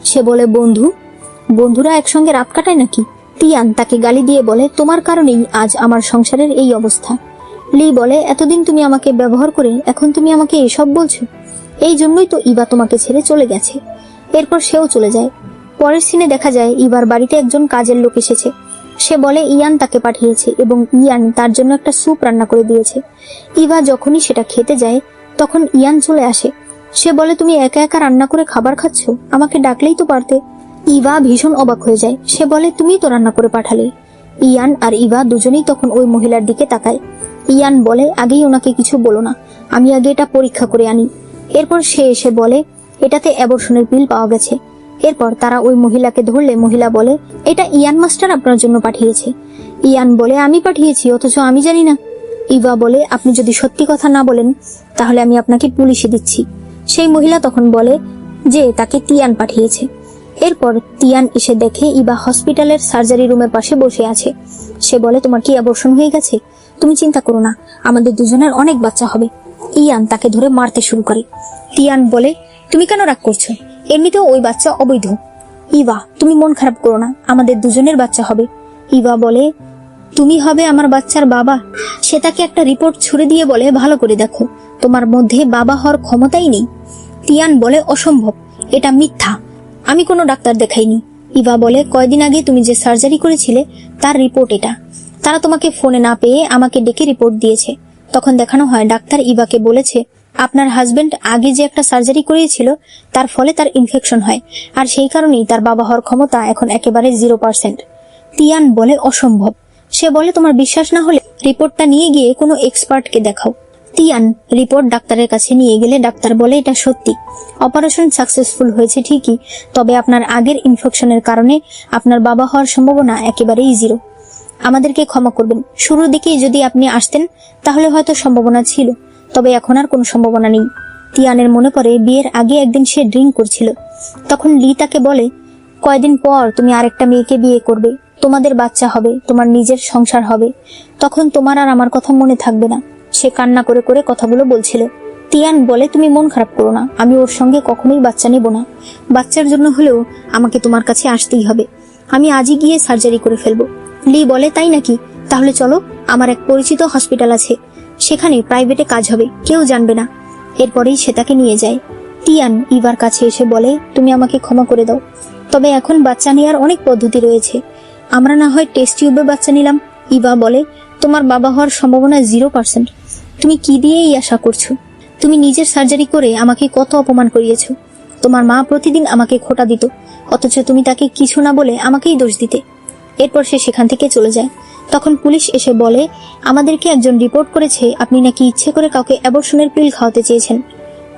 সে বলে, বন্ধু? বন্ধুরা একসঙ্গে রাত কাটায় নাকি? তিয়ান তাকে গালি দিয়ে বলে, তোমার কারণেই আজ আমার সংসারের এই অবস্থা। লি বলে, এতদিন তুমি আমাকে ব্যবহার করে এখন তুমি আমাকে এসব বলছো? এই জন্যই তো ইভা তোমাকে ছেড়ে চলে গেছে। এরপর সেও চলে যায়। পরের সিনে দেখা যায় ইভার বাড়িতে একজন কাজের লোক এসেছে। সে বলে ইয়ান তাকে পাঠিয়েছে এবং ইয়ান তার জন্য একটা স্যুপ রান্না করে দিয়েছে। ইভা যখনই সেটা খেতে যায় তখন ইয়ান চলে আসে। সে বলে, তুমি একা একা রান্না করে খাবার খাচ্ছ, আমাকে ডাকলেই তো পারতে। ইভা ভীষণ অবাক হয়ে যায়। সে বলে, তুমিই তো রান্না করে পাঠালে। ইয়ান আর ইভা দুজনেই তখন ওই মহিলার দিকে তাকায়। ইয়ান বলে, আগেই ওনাকে কিছু বলো না, আমি আগে এটা পরীক্ষা করে আনি। এরপর সে এসে বলে, এটাতে অ্যাবর্শনের পিল পাওয়া গেছে। এরপর তারা ওই মহিলাকে ধরলে মহিলা বলে, এটা ইয়ান মাস্টার আপনার জন্য পাঠিয়েছে। ইয়ান বলে, আমি পাঠিয়েছি, অথচ আমি জানি না। ইভা বলে, আপনি যদি সত্যি কথা না বলেন তাহলে আমি আপনাকে পুলিশে দিচ্ছি। সেই মহিলা তখন বলে যে তাকে তিয়ান পাঠিয়েছে। এরপর তিয়ান এসে দেখে ইভা হসপিটালের সার্জারি রুমের পাশে বসে আছে। সে বলে, তোমার কি অ্যাবর্শন হয়ে গেছে? তুমি চিন্তা করো না, আমাদের দুজনের অনেক বাচ্চা হবে। ইয়ান তাকে ধরে মারতে শুরু করে। তিয়ান বলে, তুমি কেন রাগ করছো? এমনিতেও ওই বাচ্চা অবৈধ। ইভা, তুমি মন খারাপ করো না, আমাদের দুজনের বাচ্চা হবে। ইভা বলে, তুমি হবে আমার বাচ্চার বাবা? সে তাকে একটা রিপোর্ট ছুড়ে দিয়ে বলে, ভালো করে দেখো, তোমার মধ্যে বাবা হওয়ার ক্ষমতাই নেই। তিয়ান বলে, অসম্ভব, এটা মিথ্যা, আমি কোনো ডাক্তার দেখাইনি। ইভা বলে, কয়দিন আগে তুমি যে সার্জারি করেছিলে তার রিপোর্ট এটা। তারা তোমাকে ফোনে না পেয়ে আমাকে ডেকে রিপোর্ট দিয়েছে। তখন দেখানো হয় ডাক্তার ইভাকে বলেছে, আপনার হাজবেন্ড আগে যে একটা সার্জারি করিয়েছিল তার ফলে তার ইনফেকশন হয়, আর সেই কারণেই তার বাবা হওয়ার ক্ষমতা এখন একেবারে 0%। তিয়ান বলে, অসম্ভব। সে বলে, তোমার বিশ্বাস না হলে রিপোর্টটা নিয়ে গিয়ে কোনো এক্সপার্টকে দেখাও। তিয়ান রিপোর্ট ডাক্তারের কাছে নিয়ে গেলে ডাক্তার বলে, এটা সত্যি, অপারেশন সাকসেসফুল হয়েছে ঠিকই, তবে আপনার আগের ইনফেকশনের কারণে আপনার বাবা হওয়ার সম্ভাবনা একেবারেই 0। আমাদেরকে ক্ষমা করবেন, শুরুর দিকেই যদি আপনি আসতেন তাহলে হয়তো সম্ভাবনা ছিল, তবে এখন আর কোনো সম্ভাবনা নেই। তিয়ানের মনে পড়ে বিয়ের আগে একদিন সে ড্রিঙ্ক করছিল। তখন লি তাকে বলে, কয়দিন পর তুমি আরেকটা মেয়েকে বিয়ে করবে, তোমাদের বাচ্চা হবে, তোমার নিজের সংসার হবে, তখন তোমার আর আমার কথা মনে থাকবে না। সে কান্না করে করে কথাগুলো বলছিল। তিয়ান বলে, তুমি মন খারাপ করো না, আমি ওর সঙ্গে কখনোই বাচ্চা নেব না। বাচ্চার জন্য হলেও আমাকে তোমার কাছে আসতেই হবে, আমি আজই গিয়ে সার্জারি করে ফেলবো। লি বলে, তাই নাকি? তাহলে চলো, আমার এক পরিচিত হসপিটাল আছে, সেখানে প্রাইভেটে কাজ হবে, কেউ জানবে না। এরপরেই সে তাকে নিয়ে যায়। তিয়ান ইভার কাছে এসে বলে, তুমি আমাকে ক্ষমা করে দাও, তবে এখন বাচ্চা নেওয়ার অনেক পদ্ধতি রয়েছে, আমরা না হয় টেস্ট টিউবে বাচ্চা নিলাম। ইভা বলে, তোমার বাবা হওয়ার সম্ভাবনা 0%। তুমি কি দিয়ে এই আশা করছো? তুমি নিজের সার্জারি করে আমাকে কত অপমান করিয়েছো। তোমার মা প্রতিদিন আমাকে খোঁটা দিত, অথচ তুমি তাকে কিছু না বলে আমাকেই দোষ দিতে। এরপর সে সেখান থেকে চলে যায়। তখন পুলিশ এসে বলে, আমাদেরকে একজন রিপোর্ট করেছে আপনি নাকি ইচ্ছে করে কাউকে অ্যাবর্শনের পিল খাওয়াতে চেয়েছেন।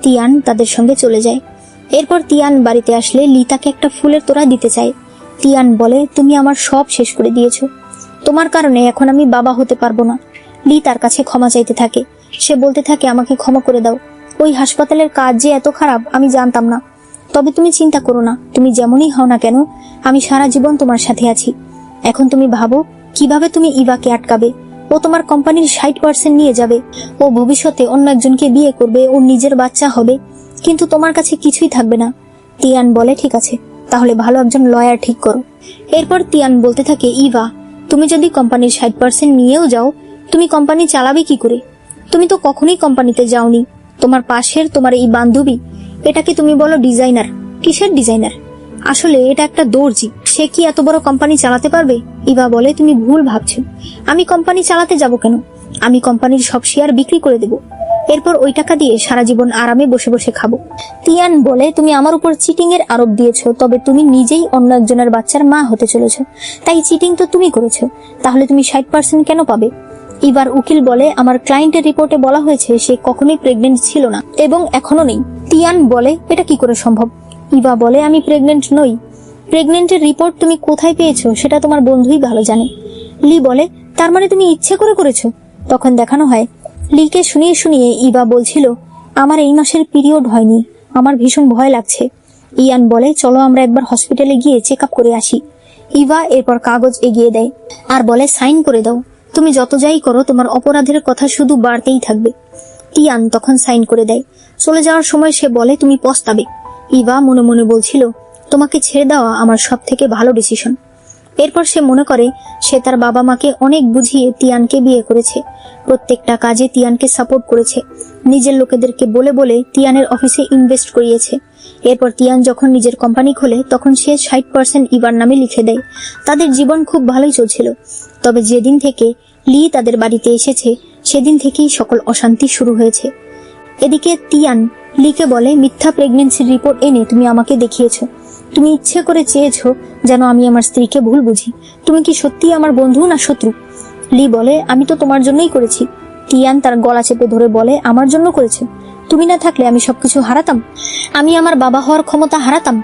তিয়ান তাদের সঙ্গে চলে যায়। এরপর তিয়ান বাড়িতে আসলে লি তাকে একটা ফুলের তোড়া দিতে চায়। তিয়ান বলে, তুমি আমার সব শেষ করে দিয়েছো, তোমার কারণে এখন আমি বাবা হতে পারবো না। লি তার কাছে ক্ষমা চাইতে থাকে। সে বলতে থাকে, আমাকে ক্ষমা করে দাও, ওই হাসপাতালের কাজ যে এত খারাপ আমি জানতাম না। তবে তুমি চিন্তা করো না, তুমি যেমনই হও না কেন আমি সারা জীবন তোমার সাথে আছি। এখন তুমি ভাবো কিভাবে তুমি ইভাকে আটকাবে। ও তোমার কোম্পানির 60% নিয়ে যাবে, ও ভবিষ্যতে অন্য একজনকে বিয়ে করবে, ওর নিজের বাচ্চা হবে, কিন্তু তোমার কাছে কিছুই থাকবে না। তিয়ান বলে, ঠিক আছে, তাহলে ভালো একজন লয়ার ঠিক করো। এরপর তিয়ান বলতে থাকে, ইভা, তুমি যদি কোম্পানির 60% নিয়েও যাও, তুমি কোম্পানি চালাবে কি করে? তুমি তো কখনোই কোম্পানিতে যাওনি। তোমার পাশের তোমার এই বান্ধবী, এটাকে তুমি বলো ডিজাইনার। কিসের ডিজাইনার? আসলে এটা একটা দর্জি, সে কি এত বড় কোম্পানি চালাতে পারবে? ইভা বলে, তুমি ভুল ভাবছো, আমি কোম্পানি চালাতে যাব কেন? আমি কোম্পানির সব শেয়ার বিক্রি করে দেব, এরপর ওই টাকা দিয়ে সারা জীবন আরামে বসে বসে খাবো। তিয়ান বলে, তুমি আমার উপর চিটিং এর আরোপ দিয়েছো, তবে তুমি নিজেই অন্য একজনের বাচ্চার মা হতে চলেছো, তাই চিটিং তো তুমি করেছো, তাহলে তুমি 60% কেন পাবে? ইভার উকিল বলে, আমার ক্লায়েন্টের রিপোর্টে বলা হয়েছে সে কখনোই প্রেগনেন্ট ছিল না এবং এখনো নেই। তিয়ান বলে, এটা কি করে সম্ভব? ইভা বলে, আমি প্রেগনেন্ট নই। প্রেগনেন্টের রিপোর্ট তুমি কোথায় পেয়েছো সেটা তোমার বন্ধুই ভালো জানে। লি বলে, তার মানে তুমি ইচ্ছে করে করেছো? তখন দেখানো হয় লিকে শুনিয়ে শুনিয়ে ইভা বলছিল, আমার এই মাসের পিরিয়ড হয়নি, আমার ভীষণ ভয় লাগছে। ইয়ান বলে, চলো আমরা একবার হসপিটালে গিয়ে চেক আপ করে আসি। ইভা এরপর কাগজ এগিয়ে দেয় আর বলে, সাইন করে দাও। তুমি যত যাই করো তোমার অপরাধের কথা শুধু বাড়তেই থাকবে। তিয়ান তখন সাইন করে দেয়। চলে যাওয়ার সময় সে বলে, তুমি পস্তাবে। ইভা মনে মনে বলছিল, তোমাকে ছেড়ে দেওয়া আমার সব থেকে ভালো ডিসিশন। এরপর সে মনে করে সে তার বাবা মাকে অনেক বুঝিয়ে তিয়ানকে বিয়ে করেছে, প্রত্যেকটা কাজে তিয়ানকে সাপোর্ট করেছে, নিজের লোকেদেরকে বলে বলে তিয়ানের অফিসে ইনভেস্ট করিয়েছে। এরপর তিয়ান যখন নিজের কোম্পানি খোলে তখন সে 60% ইভার নামে লিখে দেয়। তাদের জীবন খুব ভালোই চলছিল। তবে যেদিন থেকে লি তাদের বাড়িতে এসেছে সেদিন থেকেই সকল অশান্তি শুরু হয়েছে। এদিকে তিয়ান লিকে বলে, মিথ্যা প্রেগনেন্সির রিপোর্ট এনে তুমি আমাকে দেখিয়েছো। তুমি ইচ্ছে করে চেয়েছো যেন আমি আমার স্ত্রীকে ভুল বুঝি। তুমি কি সত্যি আমার বন্ধু না শত্রু? লি বলে, আমি তো তোমার জন্যই করেছি। তিয়ান তার গলা চেপে ধরে বলে, আমার জন্য করেছো? তুমি না থাকলে আমি সবকিছু হারাতাম, আমি আমার বাবা হওয়ার ক্ষমতা হারাতাম।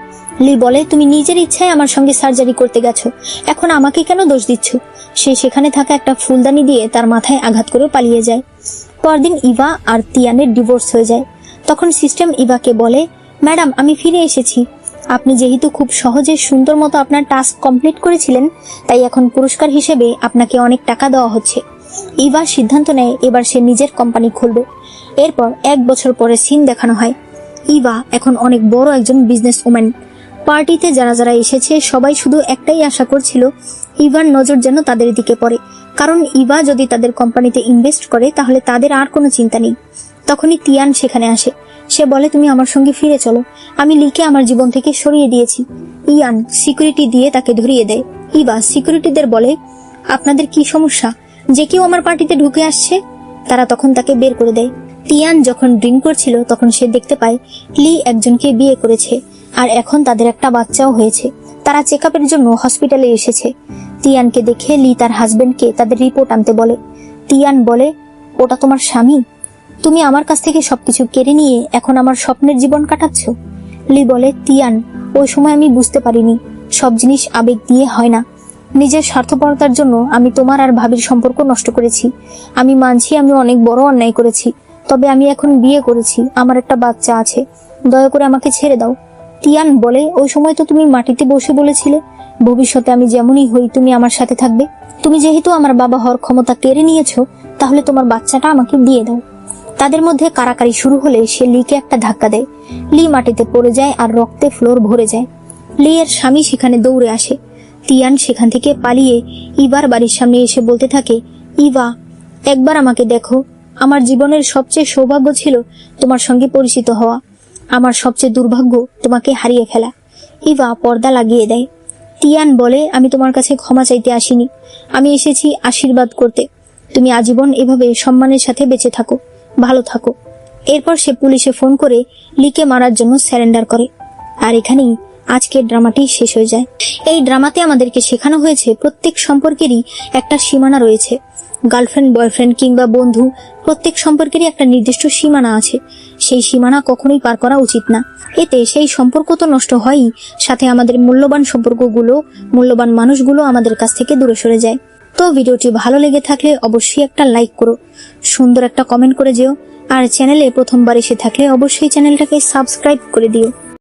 লি বলে, তুমি নিজের ইচ্ছায় আমার সঙ্গে সার্জারি করতে গেছো, এখন আমাকে কেন দোষ দিচ্ছ? সে সেখানে থাকা একটা ফুলদানি দিয়ে তার মাথায় আঘাত করে পালিয়ে যায়। পরদিন ইভা আর তিয়ানের ডিভোর্স হয়ে যায়। তখন সিস্টেম ইভাকে বলে, ম্যাডাম আমি ফিরে এসেছি। আপনি যেহেতু খুব সহজে সুন্দর মতো আপনার টাস্ক কমপ্লিট করেছিলেন, তাই এখন পুরস্কার হিসেবে আপনাকে অনেক টাকা দেওয়া হচ্ছে। ইভা সিদ্ধান্ত নেয় এবার সে নিজের কোম্পানি খুলবে। এরপর 1 বছর পরে সিন দেখানো হয়। ইভা এখন অনেক বড় একজন বিজনেস ওম্যান। পার্টিতে যারা যারা এসেছে সবাই শুধু একটাই আশা করছিল ইভার নজর যেন তাদের দিকে পড়ে, কারণ ইভা যদি তাদের কোম্পানিতে ইনভেস্ট করে তাহলে তাদের আর কোনো চিন্তা নেই। তখনই তিয়ান সেখানে আসে। সে বলে, তুমি আমার সঙ্গে ফিরে চলো, আমি লিকে আমার জীবন থেকে সরিয়ে দিয়েছি। ইয়ান সিকিউরিটি দিয়ে তাকে ধরিয়ে দেয়। ইভা সিকিউরিটিদের বলে, আপনাদের কি সমস্যা? যে কেউ আমার পার্টিতে ঢুকে আসছে। তারা তখন তাকে বের করে দেয়। তিয়ান যখন ড্রিঙ্ক করছিল তখন সে দেখতে পায় লি একজনকে বিয়ে করেছে আর এখন তাদের একটা বাচ্চাও হয়েছে। তারা চেক আপের জন্য হসপিটালে এসেছে। তিয়ানকে দেখে লি তার হাজবেন্ডকে তাদের রিপোর্ট আনতে বলে। তিয়ান বলে, ওটা তোমার স্বামী? তুমি আমার কাছ থেকে সবকিছু কেড়ে নিয়ে এখন আমার স্বপ্নের জীবন কাটাচ্ছ। লি বলে, তিয়ান ওই সময় আমি বুঝতে পারিনি, সব জিনিস আবেগ দিয়ে হয় না। নিজের স্বার্থপরতার জন্য আমি তোমার আর ভাবির সম্পর্ক নষ্ট করেছি। আমি মানছি আমি অনেক বড় অন্যায় করেছি, তবে আমি এখন বিয়ে করেছি, আমার একটা বাচ্চা আছে, দয়া করে আমাকে ছেড়ে দাও। তিয়ান বলে, ওই সময় তো তুমি মাটিতে বসে বলেছিলে ভবিষ্যতে আমি যেমনই হই তুমি আমার সাথে থাকবে। তুমি যেহেতু আমার বাবা হওয়ার ক্ষমতা কেড়ে নিয়েছো, তাহলে তোমার বাচ্চাটা আমাকে দিয়ে দাও। তাদের মধ্যে কারাকারি শুরু হলে সে লিকে একটা ধাক্কা দেয়। লি মাটিতে পড়ে যায় আর রক্তে ফ্লোর ভরে যায়। লি এর স্বামী সেখানে দৌড়ে আসে। তিয়ান সেখান থেকে পালিয়ে ইভার বাড়ির সামনে এসে বলতে থাকে, ইভা একবার আমাকে দেখো, আমার জীবনের সবচেয়ে সৌভাগ্য ছিল তোমার সঙ্গে পরিচিত হওয়া, আমার সবচেয়ে দুর্ভাগ্য তোমাকে হারিয়ে ফেলা। ইভা পর্দা লাগিয়ে দেয়। তিয়ান বলে, আমি তোমার কাছে ক্ষমা চাইতে আসিনি, আমি এসেছি আশীর্বাদ করতে। তুমি আজীবন এভাবে সম্মানের সাথে বেঁচে থাকো, ভালো থাকো। এরপর সে পুলিশে ফোন করে লিকে মারার জন্য স্যারেন্ডার করে। আর এখানেই আজকের ড্রামাটি শেষ হয়ে যায়। এই ড্রামাতে আমাদেরকে শেখানো হয়েছে প্রত্যেক সম্পর্কেরই একটা সীমানা রয়েছে। গার্লফ্রেন্ড, বয়ফ্রেন্ড কিংবা বন্ধু, প্রত্যেক সম্পর্কেরই একটা নির্দিষ্ট সীমানা আছে। সেই সীমানা কখনোই পার করা উচিত না। এতে সেই সম্পর্ক তো নষ্ট হয়ই, সাথে আমাদের মূল্যবান সম্পর্কগুলো, মূল্যবান মানুষগুলো আমাদের কাছ থেকে দূরে সরে যায়। তো ভিডিওটি ভালো লেগে থাকলে অবশ্যই একটা লাইক করো, সুন্দর একটা কমেন্ট করে যেও, আর চ্যানেলে প্রথমবার এসে থাকলে অবশ্যই চ্যানেলটাকে সাবস্ক্রাইব করে দিও।